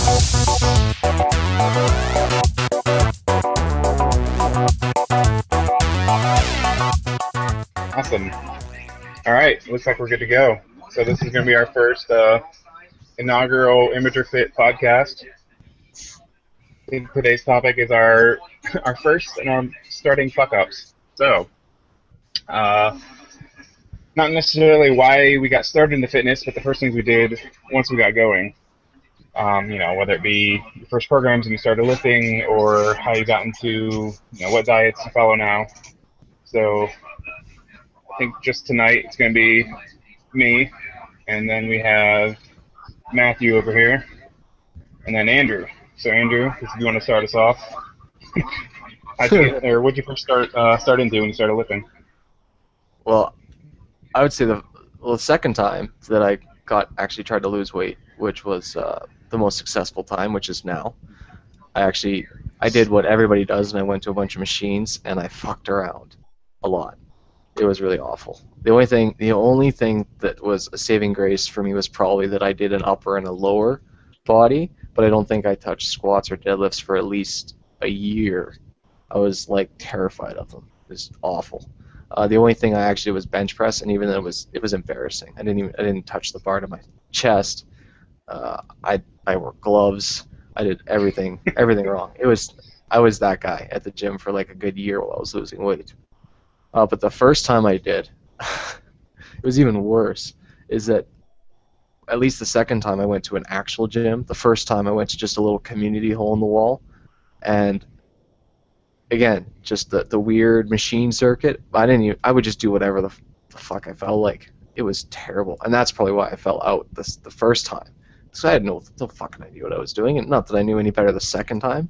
Awesome. All right, looks like we're good to go. So this is going to be our first inaugural ImFit podcast. I think today's topic is our first and our starting fuck-ups. So, not necessarily why we got started into fitness, but the first things we did once we got going. Whether it be your first programs and you started lifting, or how you got into, what diets you follow now. So I think just tonight it's going to be me, and then we have Matthew over here, and then Andrew. So Andrew, if you want to start us off, what did you first start into when you started lifting? Well, I would say the second time that I actually tried to lose weight, which was the most successful time, which is now. I did what everybody does, and I went to a bunch of machines, and I fucked around a lot. It was really awful. The only thing that was a saving grace for me was probably that I did an upper and a lower body, but I don't think I touched squats or deadlifts for at least a year. I was like terrified of them. It was awful. The only thing I actually did was bench press, and even then it was embarrassing. I didn't touch the bar to my chest. I wore gloves. I did everything wrong. I was that guy at the gym for like a good year while I was losing weight. But the first time I did, it was even worse. Is that at least the second time I went to an actual gym. The first time I went to just a little community hole in the wall, and again, just the weird machine circuit. I would just do whatever the fuck I felt like. It was terrible, and that's probably why I fell out the first time. So I had no fucking idea what I was doing, and not that I knew any better the second time,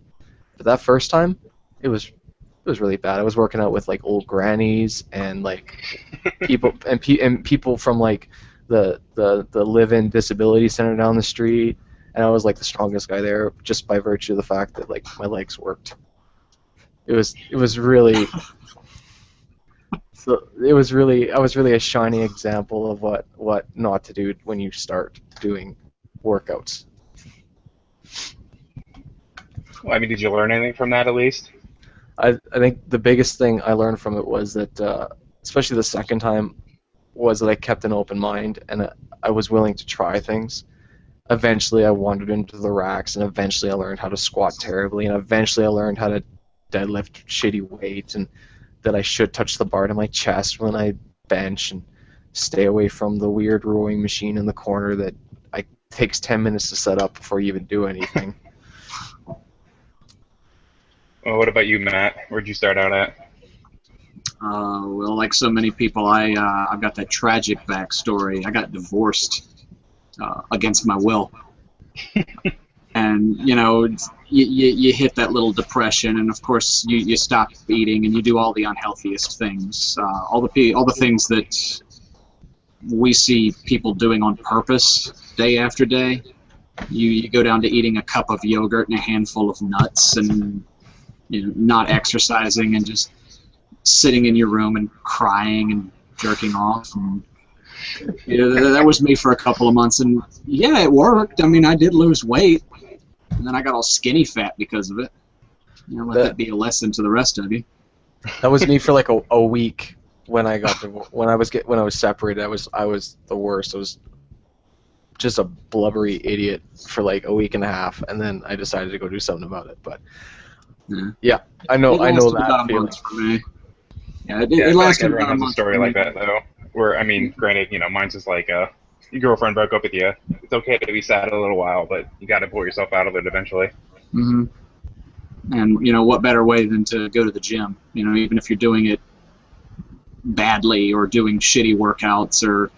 but that first time, it was really bad. I was working out with like old grannies and like people and people from like the live-in disability center down the street, and I was like the strongest guy there just by virtue of the fact that like my legs worked. I was really a shining example of what not to do when you start doing workouts. Well, I mean, did you learn anything from that at least? I think the biggest thing I learned from it was that, especially the second time, was that I kept an open mind and I was willing to try things. Eventually I wandered into the racks, and eventually I learned how to squat terribly, and eventually I learned how to deadlift shitty weights, and that I should touch the bar to my chest when I bench, and stay away from the weird rowing machine in the corner that takes 10 minutes to set up before you even do anything. Well, what about you, Matt? Where'd you start out at? Well, like so many people, I've got that tragic backstory. I got divorced against my will. And, you hit that little depression, and of course you stop eating and you do all the unhealthiest things, all the things that we see people doing on purpose day after day. You go down to eating a cup of yogurt and a handful of nuts, and not exercising, and just sitting in your room and crying and jerking off. And that was me for a couple of months, and yeah, it worked. I mean, I did lose weight, and then I got all skinny fat because of it. Let that be a lesson to the rest of you. That was me for like a week when I was separated. I was the worst. I was just a blubbery idiot for like a week and a half, and then I decided to go do something about it. But yeah, I know that feeling. For me. Yeah, it lasted everyone about a has month. a story like that though. Where, I mean, granted, mine's just like your girlfriend broke up with you. It's okay to be sad a little while, but you got to pull yourself out of it eventually. Mm-hmm. And what better way than to go to the gym? Even if you're doing it badly or doing shitty workouts, or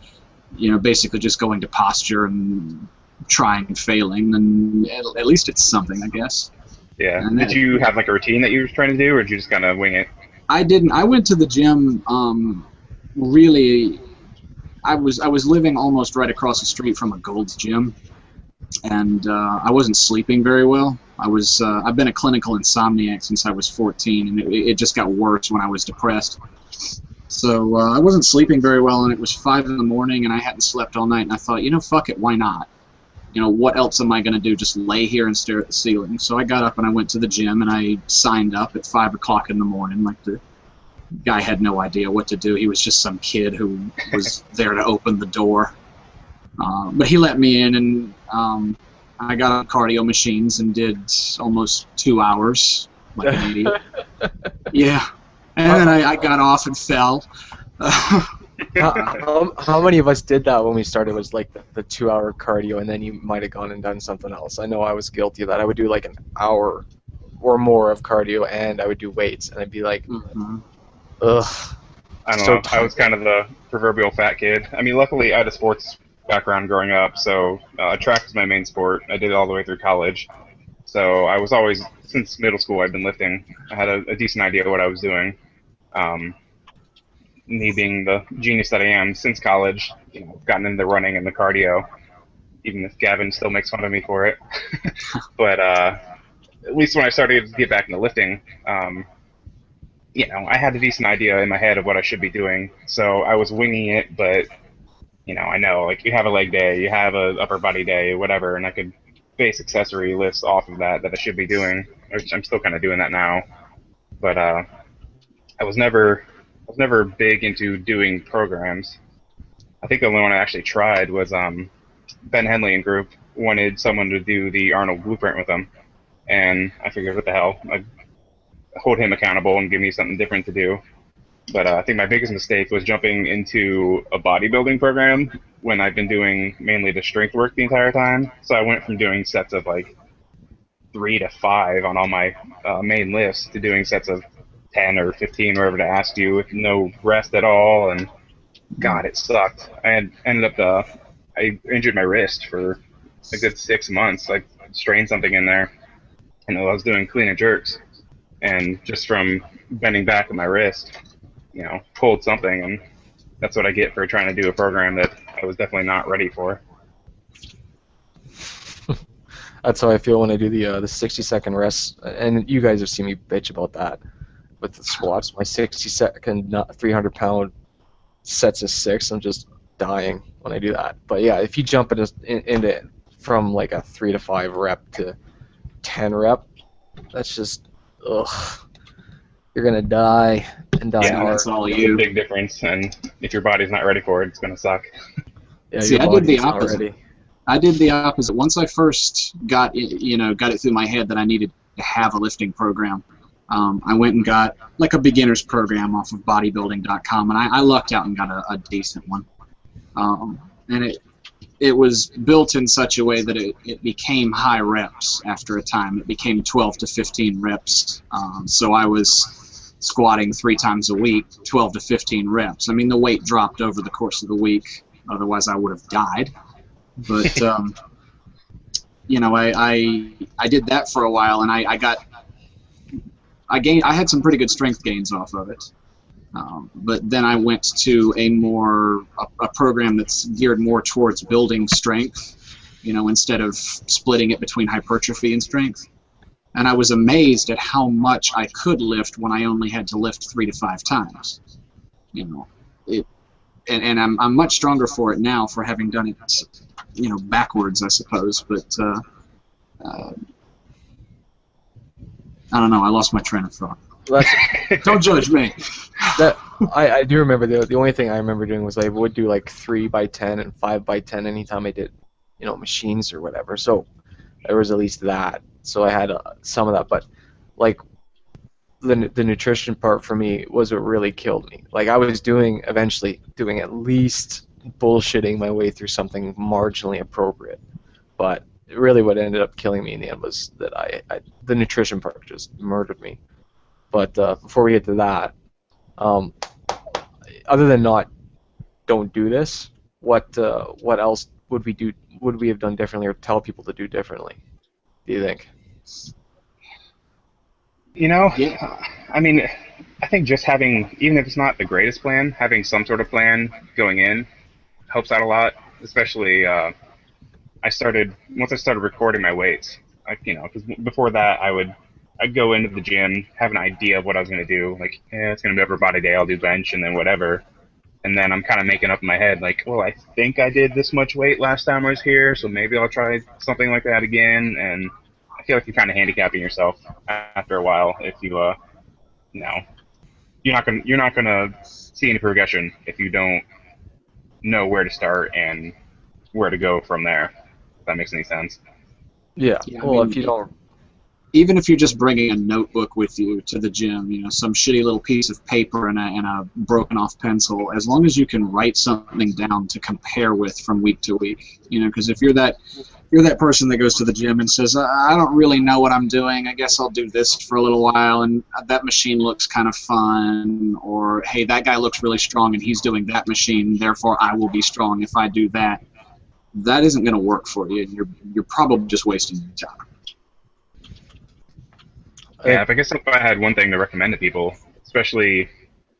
basically just going to posture and trying and failing, then at least it's something, I guess. Yeah. And did you have like a routine that you were trying to do, or did you just kind of wing it? I didn't. I went to the gym. Really, I was living almost right across the street from a Gold's Gym, and I wasn't sleeping very well. I've been a clinical insomniac since I was 14, and it just got worse when I was depressed. So I wasn't sleeping very well, and it was 5 in the morning, and I hadn't slept all night, and I thought, fuck it, why not? what else am I going to do? Just lay here and stare at the ceiling. So I got up and I went to the gym and I signed up at 5 o'clock in the morning. Like, the guy had no idea what to do. He was just some kid who was there to open the door. But he let me in, and I got on cardio machines and did almost 2 hours, like an idiot. Yeah. And then I got off and fell. How many of us did that when we started? Was like the 2-hour cardio, and then you might have gone and done something else. I know I was guilty of that. I would do like an hour or more of cardio, and I would do weights, and I'd be like, ugh. I don't know. I was kind of the proverbial fat kid. I mean, luckily I had a sports background growing up, so track was my main sport. I did it all the way through college. So I was always, since middle school, I've been lifting. I had a decent idea of what I was doing. Me being the genius that I am, since college, gotten into running and the cardio, even if Gavin still makes fun of me for it. But at least when I started to get back into lifting, I had a decent idea in my head of what I should be doing. So I was winging it, but I know, like, you have a leg day, you have a upper body day, whatever, and I could base accessory lifts off of that I should be doing. Which I'm still kind of doing that now. But I was never big into doing programs. I think the only one I actually tried was Ben Henley and group wanted someone to do the Arnold blueprint with them, and I figured, what the hell, I'd hold him accountable and give me something different to do. But I think my biggest mistake was jumping into a bodybuilding program when I've been doing mainly the strength work the entire time. So I went from doing sets of like 3 to 5 on all my main lifts to doing sets of 10 or 15, wherever to ask you, with no rest at all. And God, it sucked. I injured my wrist for a good 6 months. I strained something in there, and I was doing clean and jerks, and just from bending back with my wrist, pulled something, and that's what I get for trying to do a program that I was definitely not ready for. That's how I feel when I do the 60-second rest, and you guys have seen me bitch about that with the squats. My 60-second 300-pound sets of 6, I'm just dying when I do that. But yeah, if you jump into it from like a 3 to 5 rep to 10 rep, that's just, ugh. You're gonna die and die hard. That's all It's a big difference, and if your body's not ready for it, it's gonna suck. Yeah, see, I did the opposite. I did the opposite. Once I first got it through my head that I needed to have a lifting program, I went and got like a beginner's program off of bodybuilding.com, and I lucked out and got a decent one. And it was built in such a way that it became high reps after a time. It became 12 to 15 reps. So I was squatting 3 times a week, 12 to 15 reps. I mean, the weight dropped over the course of the week. Otherwise, I would have died. But I did that for a while, and I had some pretty good strength gains off of it. But then I went to a program that's geared more towards building strength, instead of splitting it between hypertrophy and strength. And I was amazed at how much I could lift when I only had to lift 3 to 5 times. And I'm much stronger for it now for having done it, backwards, I suppose. But I don't know. I lost my train of thought. Don't judge me. I do remember the only thing I remember doing was I would do like 3 by 10 and 5 by 10 anytime I did, machines or whatever. So there was at least that. So I had some of that, but like the nutrition part for me was what really killed me. Like I was eventually doing at least bullshitting my way through something marginally appropriate, but really what ended up killing me in the end was that the nutrition part just murdered me. But before we get to that, other than don't do this, what else would we do? Would we have done differently, or tell people to do differently? Do you think? Yeah. I mean, I think just having, even if it's not the greatest plan, having some sort of plan going in helps out a lot. Especially, once I started recording my weights, because before that I'd go into the gym, have an idea of what I was going to do. Like, it's going to be upper body day, I'll do bench and then whatever. and then I'm kind of making up in my head, like, well, I think I did this much weight last time I was here, so maybe I'll try something like that again. And I feel like you're kind of handicapping yourself after a while if you know, you're not gonna see any progression if you don't know where to start and where to go from there. If that makes any sense. Yeah. Yeah, Well, if you don't, even if you're just bringing a notebook with you to the gym, some shitty little piece of paper and a broken off pencil, as long as you can write something down to compare with from week to week, because if you're that person that goes to the gym and says, I don't really know what I'm doing, I guess I'll do this for a little while, and that machine looks kind of fun, or hey, that guy looks really strong and he's doing that machine, therefore I will be strong if I do that. That isn't going to work for you. You're probably just wasting your time. Yeah, I guess if I had one thing to recommend to people, especially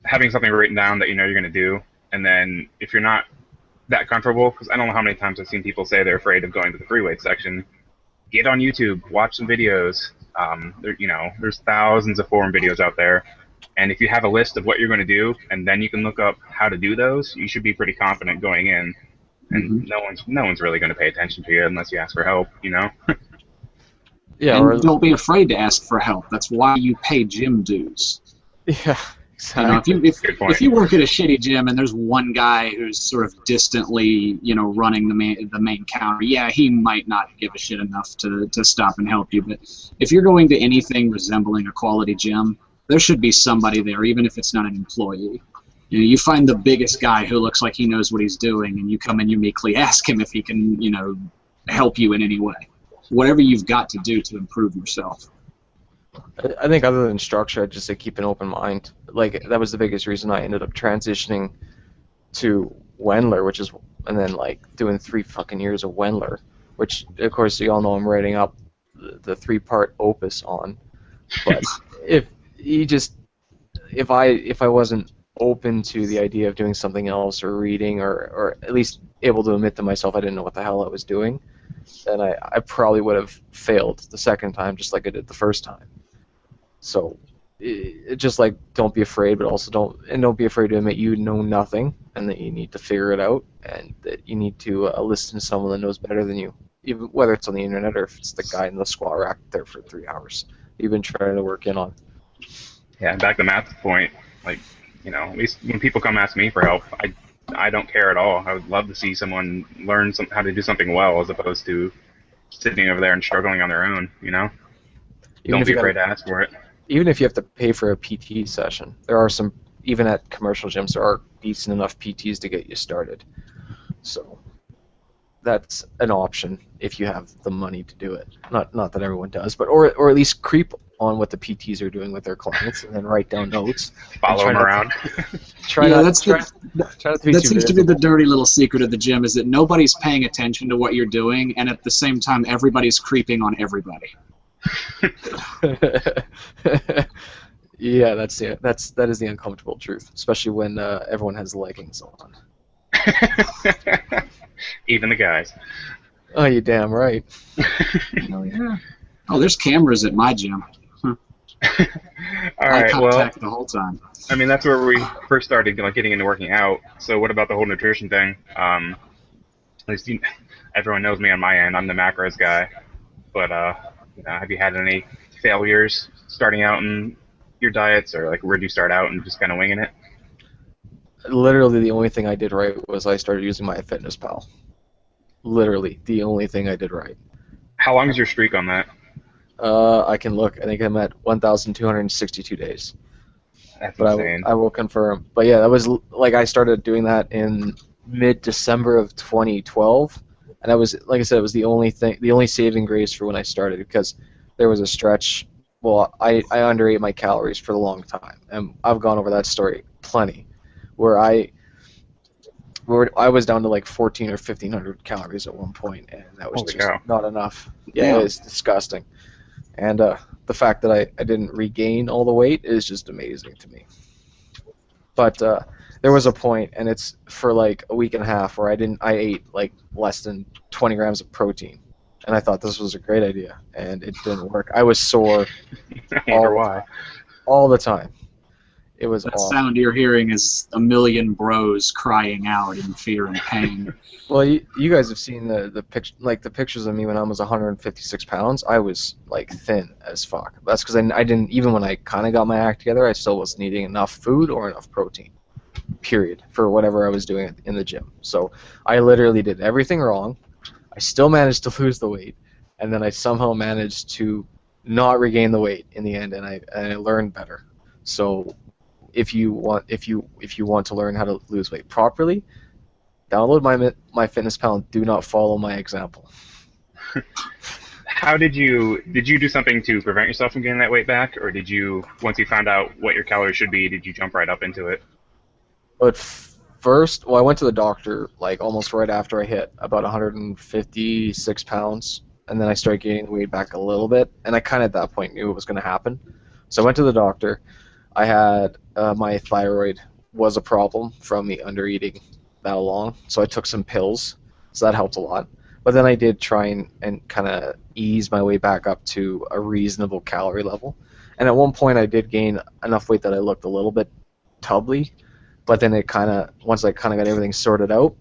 having something written down that you know you're going to do, and then if you're not that comfortable, because I don't know how many times I've seen people say they're afraid of going to the free weight section, get on YouTube, watch some videos. There's thousands of forum videos out there, and if you have a list of what you're going to do, and then you can look up how to do those, you should be pretty confident going in, and no one's really going to pay attention to you unless you ask for help, yeah, And don't be afraid to ask for help. That's why you pay gym dues. yeah, exactly. If you work at a shitty gym and there's one guy who's sort of distantly, running the main counter, yeah, he might not give a shit enough to stop and help you. But if you're going to anything resembling a quality gym, there should be somebody there, even if it's not an employee. You find the biggest guy who looks like he knows what he's doing, and you come and you meekly ask him if he can, help you in any way. Whatever you've got to do to improve yourself. I think other than structure, I'd just say keep an open mind. Like, that was the biggest reason I ended up transitioning to Wendler, and then, doing 3 fucking years of Wendler, which, of course, you all know I'm writing up the 3-part opus on. But if I wasn't open to the idea of doing something else or reading or at least able to admit to myself I didn't know what the hell I was doing, then I probably would have failed the second time just like I did the first time. So just don't be afraid, but also don't be afraid to admit you know nothing and that you need to figure it out and that you need to listen to someone that knows better than you, even whether it's on the internet or if it's the guy in the squat rack there for 3 hours you've been trying to work in on. Yeah, back to Matt's point, at least when people come ask me for help, I don't care at all. I would love to see someone learn how to do something well as opposed to sitting over there and struggling on their own, Don't be afraid to ask for it. Even if you have to pay for a PT session, there are some, even at commercial gyms, there are decent enough PTs to get you started. So that's an option if you have the money to do it. Not that everyone does, but or at least creep on what the PTs are doing with their clients and then write down notes. Follow them around. That seems to be the dirty little secret of the gym, is that nobody's paying attention to what you're doing, and at the same time everybody's creeping on everybody. Yeah, that is the uncomfortable truth, especially when everyone has leggings on. Even the guys. Oh, you damn right. Oh yeah. Oh, there's cameras at my gym. All right, eye contact the whole time. I mean, that's where we first started getting into working out. So what about the whole nutrition thing? At least everyone knows me on my end. I'm the macros guy. But have you had any failures starting out in your diets, or where'd you start out and just kind of winging it? Literally, the only thing I did right was I started using MyFitnessPal. Literally, the only thing I did right. How long is your streak on that? I can look. I think I'm at 1,262 days. That's but insane. I will confirm. But yeah, that was I started doing that in mid-December of 2012, and that was, like I said, it was the only saving grace for when I started, because there was a stretch. Well, I underate my calories for a long time, and I've gone over that story plenty, where I was down to 1,400 or 1,500 calories at one point, and that was just not enough. Yeah, it's disgusting. And the fact that I didn't regain all the weight is just amazing to me. But there was a point, and it's for a week and a half, where I ate less than 20 grams of protein, and I thought this was a great idea, and it didn't work. I was sore all the time. It was That awful. sound you're hearing is a million bros crying out in fear and pain. Well, you guys have seen the pictures of me when I was 156 pounds. I was like thin as fuck. That's because I didn't, even when I kind of got my act together, I still wasn't eating enough food or enough protein. Period, for whatever I was doing in the gym. So I literally did everything wrong. I still managed to lose the weight, and then I somehow managed to not regain the weight in the end, and I learned better. So if you want to learn how to lose weight properly, download my MyFitnessPal and do not follow my example. How did you do something to prevent yourself from getting that weight back, or did you, once you found out what your calories should be, did you jump right up into it? But first, well, I went to the doctor like almost right after I hit about 156 pounds, and then I started gaining the weight back a little bit, and I kind of at that point knew it was going to happen. So I went to the doctor. I had my thyroid was a problem from me under eating that long, so I took some pills, so that helped a lot. But then I did try and kind of ease my way back up to a reasonable calorie level, and at one point I did gain enough weight that I looked a little bit tubby. But then once I kind of got everything sorted out,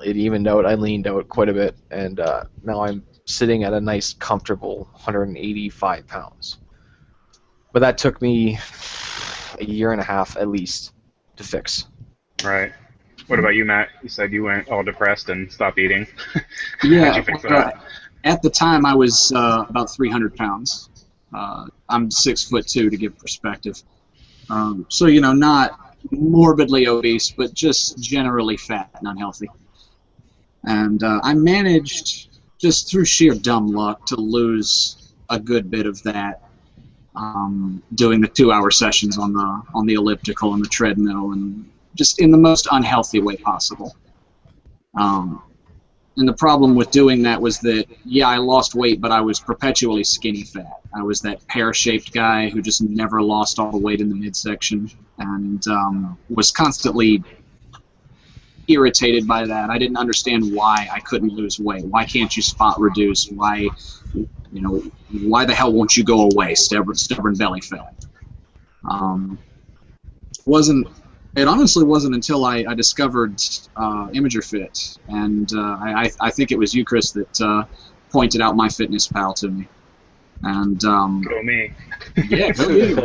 it evened out. I leaned out quite a bit, and now I'm sitting at a nice, comfortable 185 pounds. But that took me a year and a half at least to fix. Right. What about you, Matt? You said you went all depressed and stopped eating. Yeah, How'd you fix that? at the time I was about 300 pounds. I'm 6'2" to give perspective. So, not morbidly obese, but just generally fat and unhealthy. And I managed, just through sheer dumb luck, to lose a good bit of that doing the 2-hour sessions on the elliptical and the treadmill, and just in the most unhealthy way possible. And the problem with doing that was that, yeah, I lost weight, but I was perpetually skinny fat. I was that pear-shaped guy who just never lost all the weight in the midsection, and was constantly irritated by that. I didn't understand why I couldn't lose weight. Why can't you spot reduce? Why the hell won't you go away, stubborn belly fat? It honestly wasn't until I discovered ImFit, and I think it was you, Chris, that pointed out MyFitnessPal to me. And Go me. yeah, go you.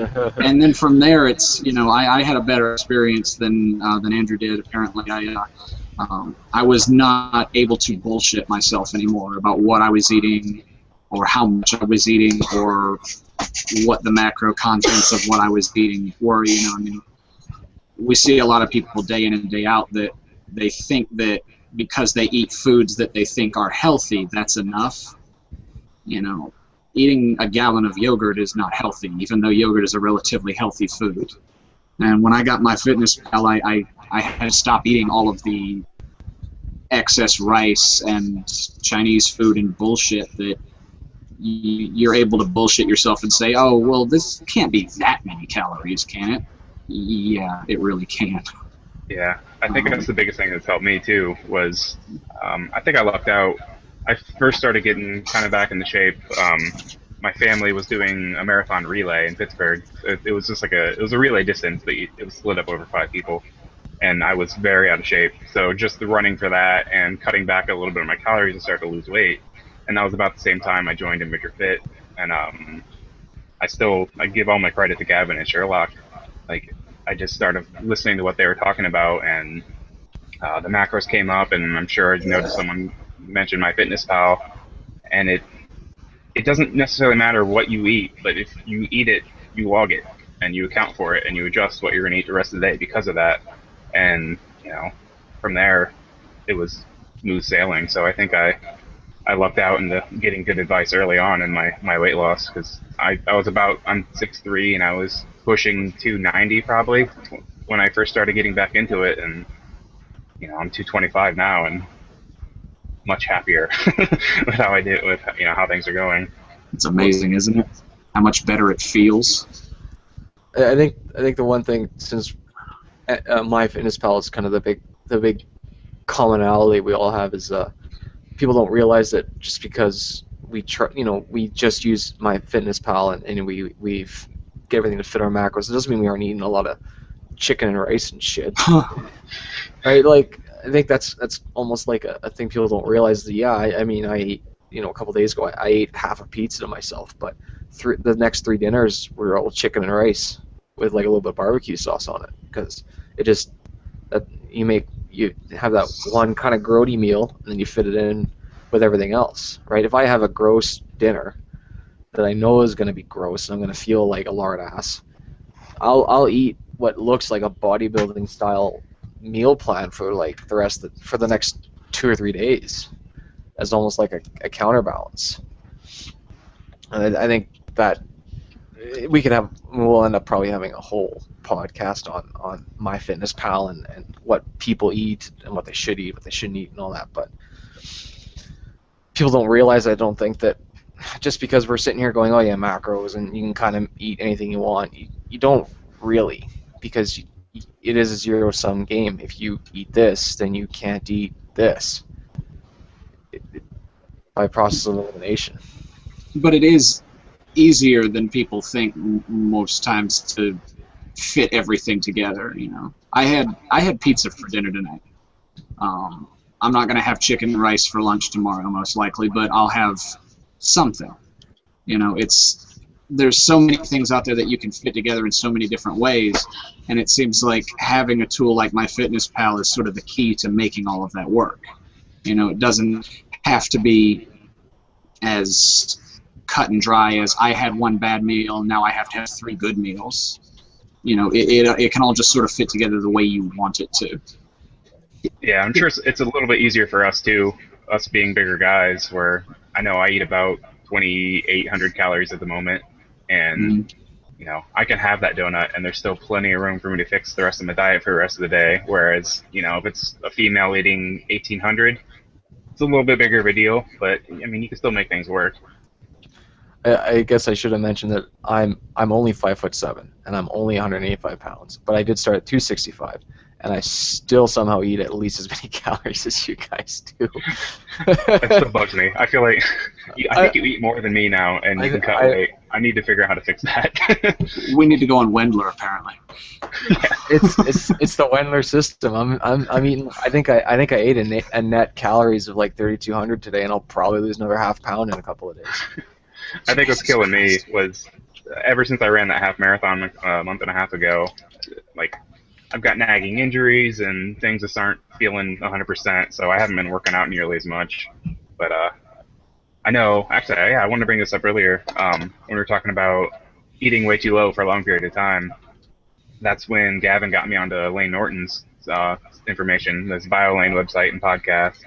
And then from there, it's I had a better experience than Andrew did. Apparently, I was not able to bullshit myself anymore about what I was eating, or how much I was eating, or what the macro contents of what I was eating were. We see a lot of people day in and day out that they think that because they eat foods that they think are healthy, that's enough. Eating a gallon of yogurt is not healthy, even though yogurt is a relatively healthy food. And when I got MyFitnessPal, I had to stop eating all of the excess rice and Chinese food and bullshit that you're able to bullshit yourself and say, oh, well, this can't be that many calories, can it? Yeah, it really can. Yeah, I think that's the biggest thing that's helped me too. Was I think I lucked out. I first started getting kind of back into shape. My family was doing a marathon relay in Pittsburgh. It was just it was a relay distance, but it was split up over 5 people, and I was very out of shape. So just the running for that and cutting back a little bit of my calories and started to lose weight. And that was about the same time I joined ImFit, and I give all my credit to Gavin and Sherlock. I just started listening to what they were talking about, and the macros came up, and I'm sure you noticed someone mentioned MyFitnessPal, and it doesn't necessarily matter what you eat, but if you eat it, you log it, and you account for it, and you adjust what you're going to eat the rest of the day because of that. And from there, it was smooth sailing. So I think I lucked out into getting good advice early on in my weight loss, because I'm 6'3", and I was pushing 290 probably when I first started getting back into it, and I'm 225 now and much happier with how I did, with how things are going. It's amazing, isn't it? How much better it feels. I think the one thing, since MyFitnessPal is kind of the big commonality we all have, is people don't realize that just because we just use MyFitnessPal and we've get everything to fit our macros. It doesn't mean we aren't eating a lot of chicken and rice and shit. Right? Like, I think that's almost like a thing people don't realize. That, yeah, I mean, I ate, a couple days ago, I ate half a pizza to myself, but the next 3 dinners were all chicken and rice with like a little bit of barbecue sauce on it, because it just, that you have that one kind of grody meal, and then you fit it in with everything else, right? If I have a gross dinner that I know is going to be gross and I'm going to feel like a lard ass, I'll eat what looks like a bodybuilding style meal plan for like for the next 2 or 3 days, as almost like a counterbalance. And I think that we'll end up probably having a whole podcast on MyFitnessPal and what people eat and what they should eat, what they shouldn't eat, and all that. But people don't realize, I don't think, that just because we're sitting here going, oh yeah, macros, and you can kind of eat anything you want, you don't really, because it is a zero-sum game. If you eat this, then you can't eat this by process of elimination. But it is easier than people think most times to fit everything together. I had pizza for dinner tonight. I'm not going to have chicken and rice for lunch tomorrow, most likely, but I'll have something. There's so many things out there that you can fit together in so many different ways, and it seems like having a tool like MyFitnessPal is sort of the key to making all of that work. It doesn't have to be as cut and dry as I had one bad meal, now I have to have 3 good meals. It can all just sort of fit together the way you want it to. Yeah, I'm sure it's a little bit easier for us too, us being bigger guys, where I know I eat about 2,800 calories at the moment, and I can have that donut and there's still plenty of room for me to fix the rest of my diet for the rest of the day. Whereas, if it's a female eating 1,800, it's a little bit bigger of a deal, but I mean, you can still make things work. I guess I should have mentioned that I'm only 5'7" and I'm only 185 pounds, but I did start at 265, and I still somehow eat at least as many calories as you guys do. That still bugs me. I feel like I think you eat more than me now, and you can cut weight. I need to figure out how to fix that. We need to go on Wendler, apparently. Yeah. It's the Wendler system. I'm eating. I think I ate a net calories of like 3,200 today, and I'll probably lose another half pound in a couple of days. I think what's killing me was ever since I ran that half marathon a month and a half ago, like, I've got nagging injuries and things just aren't feeling 100%, so I haven't been working out nearly as much. But I know, actually, I wanted to bring this up earlier when we were talking about eating way too low for a long period of time. That's when Gavin got me onto Lane Norton's information, this BioLane website and podcast,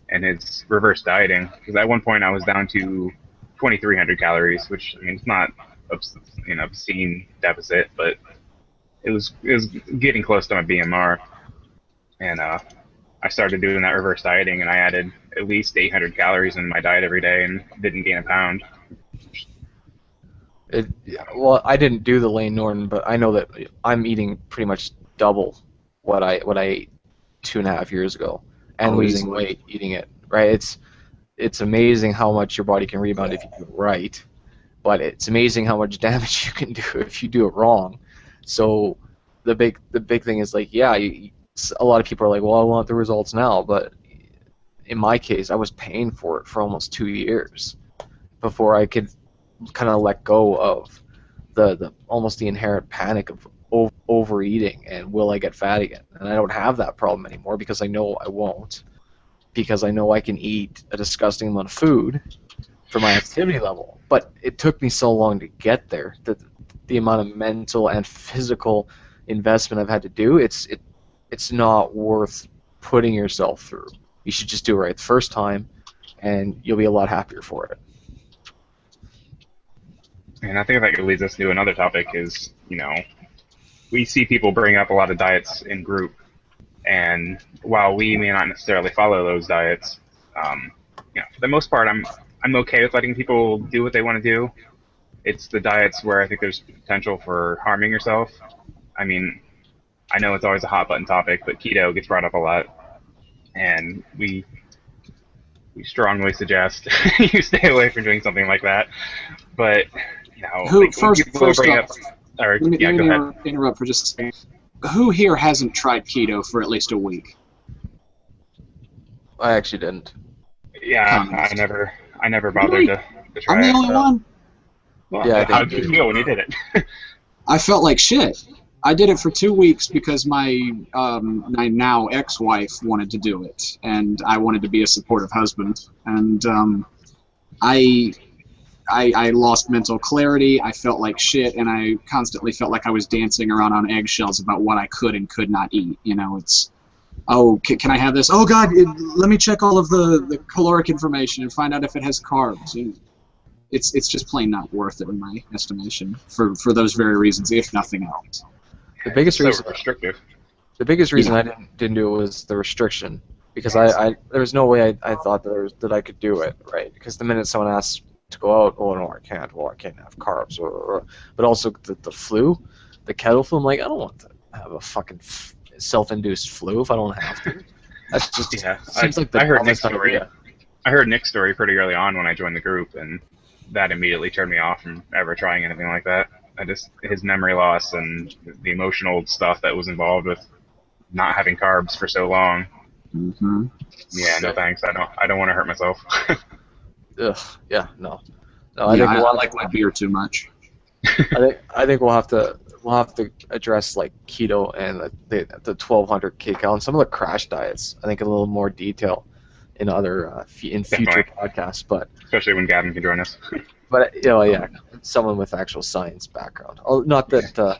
and his reverse dieting. Because at one point I was down to 2,300 calories, which, I mean, it's not obscene deficit, but it was getting close to my BMR, and I started doing that reverse dieting, and I added at least 800 calories in my diet every day and didn't gain a pound. Well, I didn't do the Lane Norton, but I know that I'm eating pretty much double what I ate 2.5 years ago, and losing weight eating it. Right? It's amazing how much your body can rebound if you do it right, but it's amazing how much damage you can do if you do it wrong. So the big thing is, like, yeah, a lot of people are like, well, I want the results now, but in my case, I was paying for it for almost 2 years before I could kind of let go of the almost the inherent panic of overeating and will I get fat again. And I don't have that problem anymore because I know I won't, because I know I can eat a disgusting amount of food for my activity level. But it took me so long to get there that the amount of mental and physical investment I've had to do, it's not worth putting yourself through. You should just do it right the first time, and you'll be a lot happier for it. And I think that leads us to another topic is, we see people bring up a lot of diets in group, and while we may not necessarily follow those diets, for the most part, I'm okay with letting people do what they want to do. It's the diets where I think there's potential for harming yourself. I mean, I know it's always a hot button topic, but keto gets brought up a lot, and we strongly suggest you stay away from doing something like that. But First off, Or, Let me, yeah, let go me ahead. interrupt for just a second. Who here hasn't tried keto for at least a week? I actually didn't. Yeah, I Communist. never bothered Really? to I'm try the it. only one? Well, Yeah, I how think did you feel when you did it? I felt like shit. I did it for 2 weeks because my now ex-wife wanted to do it, and I wanted to be a supportive husband. And I, I lost mental clarity. I felt like shit, and I constantly felt like I was dancing around on eggshells about what I could and could not eat. You know, it's, oh, can I have this? Oh God, let me check all of the caloric information and find out if it has carbs. You know, it's just plain not worth it in my estimation for those very reasons, if nothing else. The biggest So reason restrictive. the biggest reason Yeah. I didn't do it was the restriction, because I there was no way I thought that I could do it, right? Because the minute someone asks to go out, oh no, I can't. Well, I can't have carbs, but also the flu, the kettle flu. I'm like, I don't want to have a fucking self-induced flu if I don't have to. That's just Yeah, seems like the I heard Nick's dumbest story. idea. I heard Nick's story pretty early on when I joined the group, and that immediately turned me off from ever trying anything like that. His memory loss and the emotional stuff that was involved with not having carbs for so long. Mm-hmm. Yeah, no thanks. I don't want to hurt myself. Ugh, yeah, no. Yeah, I think I like my beer too much. I think we'll have to address like keto and the 1200 kcal and some of the crash diets. I think in a little more detail in other in future Definitely. podcasts. But Especially when Gavin can join us. yeah, someone with actual science background. Not that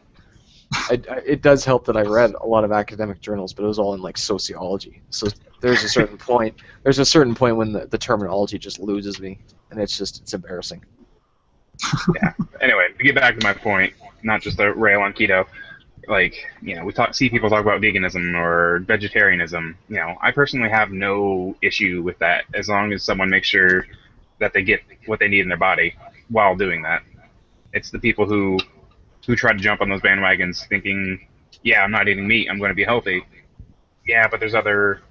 it does help that I read a lot of academic journals, but it was all in like sociology. So there's a certain point. There's a certain point when the terminology just loses me, and it's embarrassing. Yeah. Anyway, to get back to my point, not just to rail on keto, like, we see people talk about veganism or vegetarianism. I personally have no issue with that as long as someone makes sure that they get what they need in their body while doing that. It's the people who try to jump on those bandwagons thinking, yeah, I'm not eating meat, I'm going to be healthy. Yeah, but there's other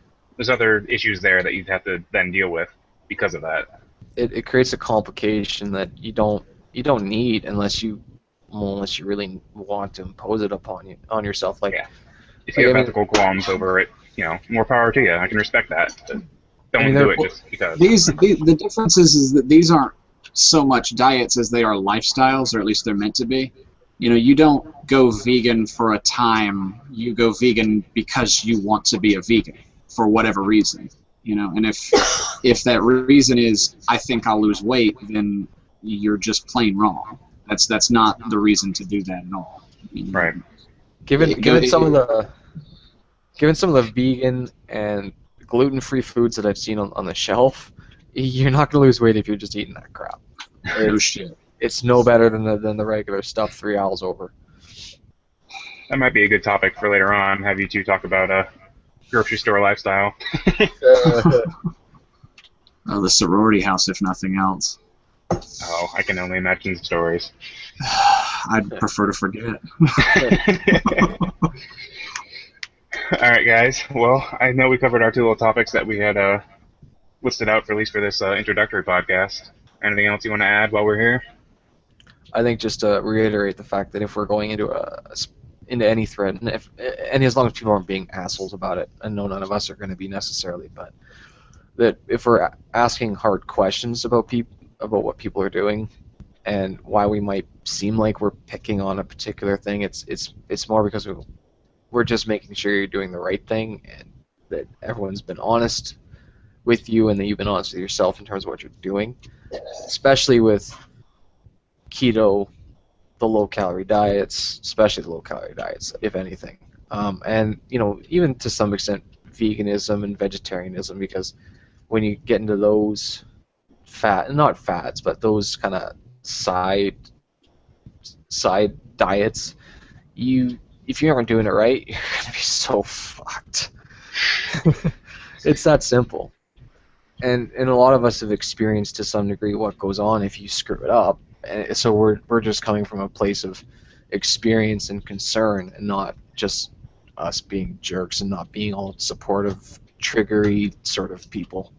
issues there that you'd have to then deal with because of that. It creates a complication that you don't need unless you really want to impose it on yourself. Like, Yeah. If you have ethical qualms over it, more power to you. I can respect that. But don't do it just because. The difference is that these aren't so much diets as they are lifestyles, or at least they're meant to be. You don't go vegan for a time. You go vegan because you want to be a vegan for whatever reason. And if that reason is I think I'll lose weight, then you're just plain wrong. That's not the reason to do that at all. Right. Given some of the vegan and gluten-free foods that I've seen on the shelf, you're not going to lose weight if you're just eating that crap. No shit. It's no better than the regular stuff 3 hours over. That might be a good topic for later on. Have you two talk about a grocery store lifestyle? The sorority house, if nothing else. Oh, I can only imagine the stories. I'd prefer to forget. All right, guys. Well, I know we covered our two little topics that we had listed out, for at least for this introductory podcast. Anything else you want to add while we're here? I think just to reiterate the fact that if we're going into any thread, and as long as people aren't being assholes about it, and no, none of us are going to be necessarily, but that if we're asking hard questions about what people are doing and why we might seem like we're picking on a particular thing, it's more because we're just making sure you're doing the right thing and that everyone's been honest with you and that you've been honest with yourself in terms of what you're doing, especially with keto, the low-calorie diets, especially the low-calorie diets, if anything, and even to some extent veganism and vegetarianism, because when you get into those not fads, but those kind of side diets, if you aren't doing it right, you're gonna be so fucked. It's that simple. And a lot of us have experienced to some degree what goes on if you screw it up. And so we're just coming from a place of experience and concern, and not just us being jerks and not being all supportive, triggery sort of people.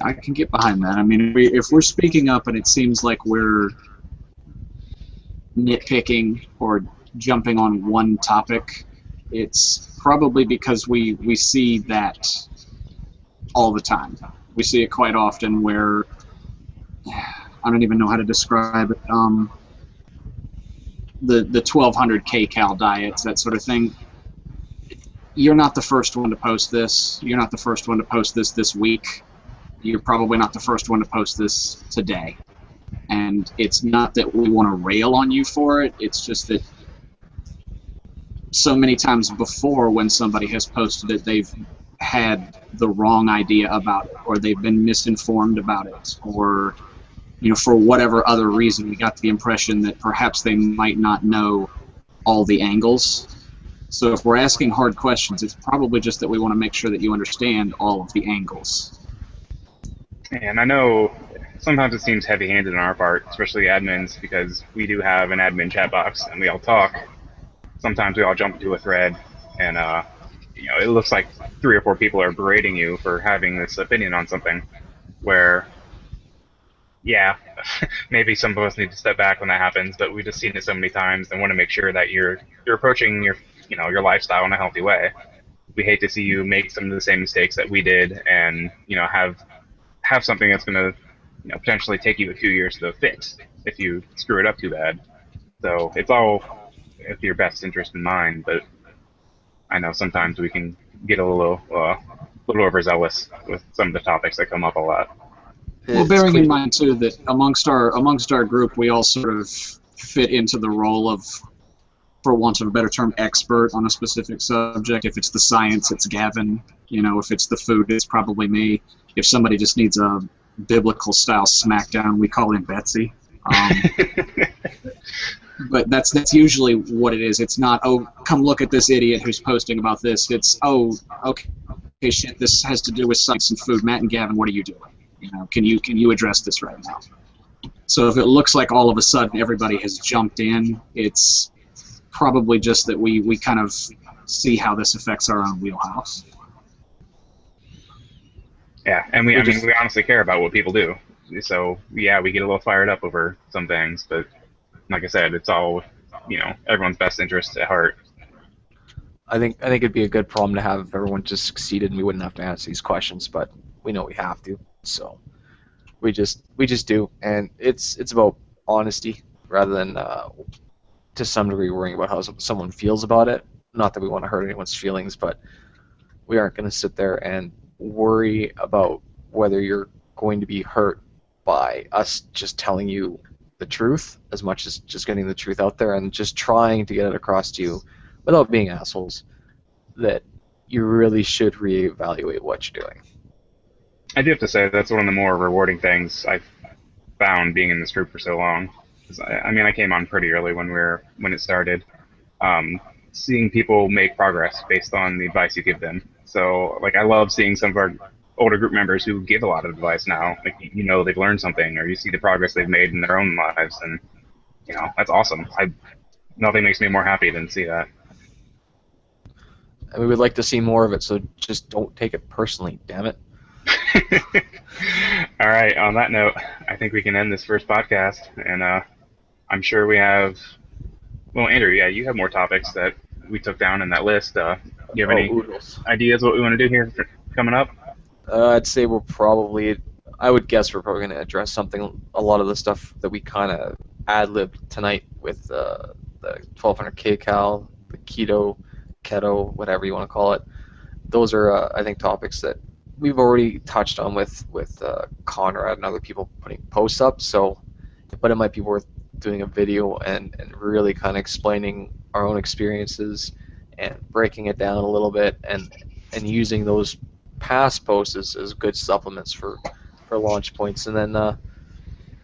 I can get behind that. I mean, if we're speaking up and it seems like we're nitpicking or jumping on one topic. It's probably because we see that all the time. We see it quite often where, I don't even know how to describe it, the 1200 kcal diets, that sort of thing. You're not the first one to post this. You're not the first one to post this week. You're probably not the first one to post this today. And it's not that we want to rail on you for it. It's just that so many times before when somebody has posted it, they've had the wrong idea about it, or they've been misinformed about it, or for whatever other reason we got the impression that perhaps they might not know all the angles. So if we're asking hard questions, it's probably just that we want to make sure that you understand all of the angles. And I know sometimes it seems heavy-handed on our part, especially admins, because we do have an admin chat box and we all talk. Sometimes we all jump into a thread, and it looks like 3 or 4 people are berating you for having this opinion on something. Where, yeah, maybe some of us need to step back when that happens, but we've just seen it so many times and want to make sure that you're approaching your lifestyle in a healthy way. We hate to see you make some of the same mistakes that we did, and have something that's going to potentially take you a few years to fix if you screw it up too bad. So it's all with your best interest in mind, but I know sometimes we can get a little overzealous with some of the topics that come up a lot. Well, bearing in mind too that amongst our group, we all sort of fit into the role of, for want of a better term, expert on a specific subject. If it's the science, it's Gavin. If it's the food, it's probably me. If somebody just needs a biblical style smackdown, we call in Betsy. But that's usually what it is. It's not, oh, come look at this idiot who's posting about this. It's, oh, okay, shit, this has to do with science and food. Matt and Gavin, what are you doing? Can you address this right now? So if it looks like all of a sudden everybody has jumped in, it's probably just that we kind of see how this affects our own wheelhouse. Yeah, and we honestly care about what people do. So yeah, we get a little fired up over some things, but like I said, it's all everyone's best interest at heart. I think it'd be a good problem to have if everyone just succeeded and we wouldn't have to answer these questions, but we know we have to, so we just do, and it's about honesty rather than to some degree worrying about how someone feels about it. Not that we want to hurt anyone's feelings, but we aren't going to sit there and worry about whether you're going to be hurt by us just telling you the truth as much as just getting the truth out there and just trying to get it across to you without being assholes that you really should reevaluate what you're doing. I do have to say that's one of the more rewarding things I've found being in this group for so long. I came on pretty early when it started. Seeing people make progress based on the advice you give them. So I love seeing some of our older group members who give a lot of advice now. They've learned something, or you see the progress they've made in their own lives, and that's awesome. Nothing makes me more happy than to see that. And we would like to see more of it, so just don't take it personally, damn it. All right, on that note, I think we can end this first podcast, and I'm sure we have, well, Andrew, yeah, you have more topics that we took down in that list. Do you have any ideas what we want to do here coming up? I'd say I would guess we're probably going to address a lot of the stuff that we kind of ad-libbed tonight with the 1200 kcal, the keto, whatever you want to call it. Those are, I think, topics that we've already touched on with Conrad and other people putting posts up. So, but it might be worth doing a video and really kind of explaining our own experiences and breaking it down a little bit and using those past posts as good supplements for launch points. And then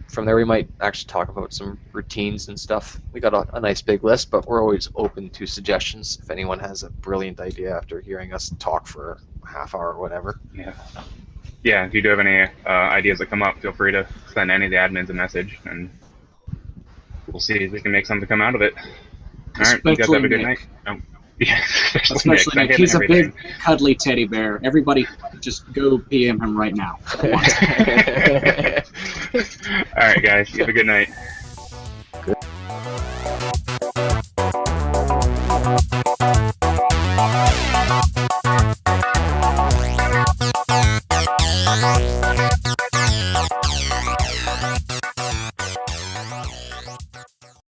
from there we might actually talk about some routines and stuff. We got a nice big list, but we're always open to suggestions if anyone has a brilliant idea after hearing us talk for a half hour or whatever. Yeah, if you do have any ideas that come up, feel free to send any of the admins a message, and we'll see if we can make something come out of it. All right, you guys have a good night. Oh, yeah, especially Nick. He's a big, cuddly teddy bear. Everybody just go PM him right now. All right, guys, you have a good night. Good. Bye.